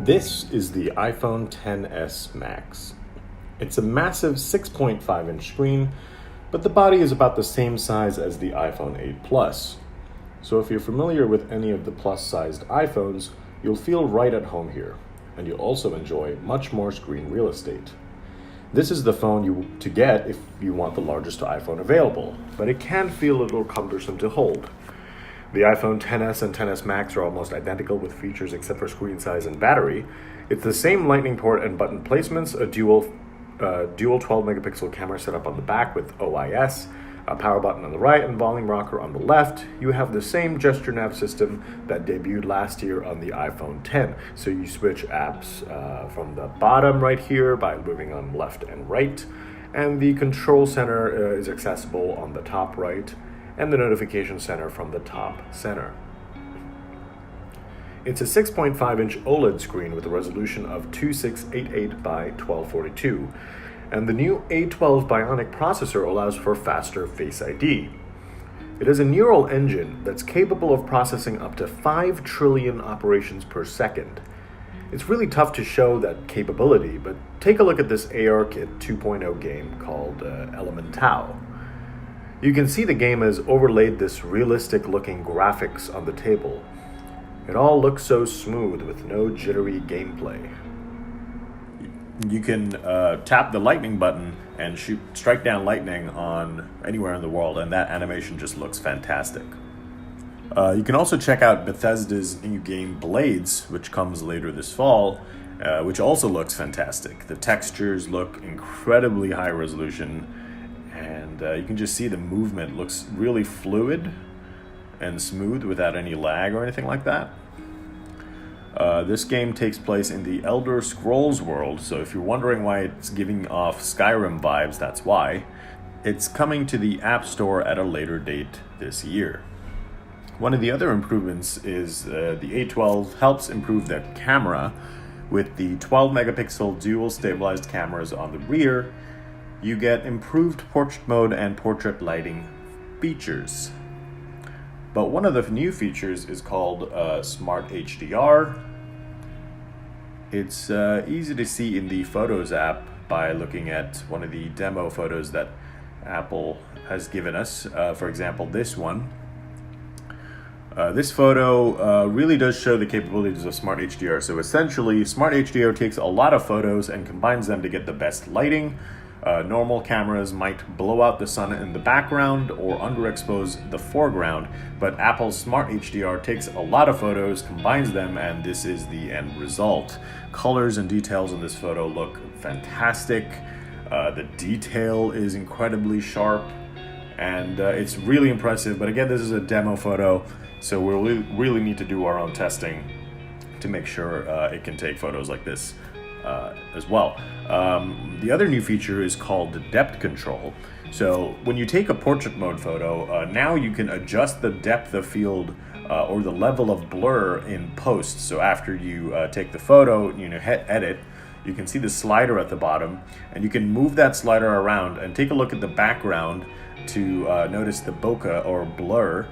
This is the iPhone XS Max. It's a massive 6.5-inch screen, but the body is about the same size as the iPhone 8 Plus. So if you're familiar with any of the plus-sized iPhones, you'll feel right at home here, and you'll also enjoy much more screen real estate. This is the phone to get if you want the largest iPhone available, but it can feel a little cumbersome to hold. The iPhone XS and XS Max are almost identical with features except for screen size and battery. It's the same Lightning port and button placements, a dual 12-megapixel camera setup on the back with OIS, a power button on the right and volume rocker on the left. You have the same gesture nav system that debuted last year on the iPhone X. So you switch apps from the bottom right here by moving on left and right. And the control center is accessible on the top right, and the notification center from the top center. It's a 6.5-inch OLED screen with a resolution of 2688 by 1242, and the new A12 Bionic processor allows for faster Face ID. It is a neural engine that's capable of processing up to 5 trillion operations per second. It's really tough to show that capability, but take a look at this ARKit 2.0 game called Elemental. You can see the game has overlaid this realistic-looking graphics on the table. It all looks so smooth with no jittery gameplay. You can tap the lightning button and strike down lightning on anywhere in the world, and that animation just looks fantastic. You can also check out Bethesda's new game Blades, which comes later this fall, which also looks fantastic. The textures look incredibly high resolution, and you can just see the movement looks really fluid and smooth without any lag or anything like that. This game takes place in the Elder Scrolls world, so if you're wondering why it's giving off Skyrim vibes, that's why. It's coming to the App Store at a later date this year. One of the other improvements is the A12 helps improve the camera. With the 12-megapixel dual stabilized cameras on the rear, you get improved portrait mode and portrait lighting features. But one of the new features is called Smart HDR. It's easy to see in the Photos app by looking at one of the demo photos that Apple has given us. For example, this one. This photo really does show the capabilities of Smart HDR. So essentially, Smart HDR takes a lot of photos and combines them to get the best lighting. Normal cameras might blow out the sun in the background or underexpose the foreground, but Apple's Smart HDR takes a lot of photos, combines them, and this is the end result. Colors and details in this photo look fantastic. The detail is incredibly sharp, and it's really impressive. But again, this is a demo photo, so we'll really need to do our own testing to make sure it can take photos like this as well. The other new feature is called depth control. So when you take a portrait mode photo, now you can adjust the depth of field or the level of blur in post. So after you take the photo, hit edit, you can see the slider at the bottom, and you can move that slider around and take a look at the background to notice the bokeh or blur.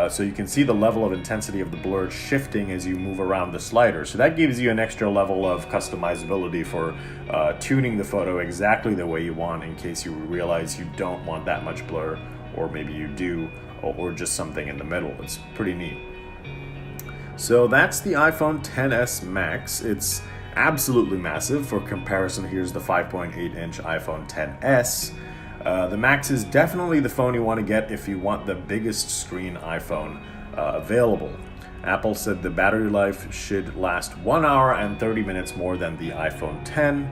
So you can see the level of intensity of the blur shifting as you move around the slider. So that gives you an extra level of customizability for tuning the photo exactly the way you want in case you realize you don't want that much blur, or maybe you do, or just something in the middle. It's pretty neat. So that's the iPhone XS Max. It's absolutely massive. For comparison, here's the 5.8-inch iPhone XS. The Max is definitely the phone you want to get if you want the biggest screen iPhone available. Apple said the battery life should last 1 hour and 30 minutes more than the iPhone X.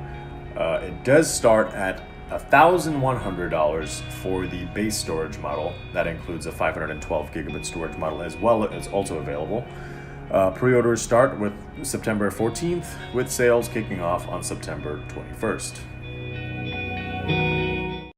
It does start at $1,100 for the base storage model. That includes a 512 gigabit storage model as well. It's also available. Pre-orders start with September 14th, with sales kicking off on September 21st.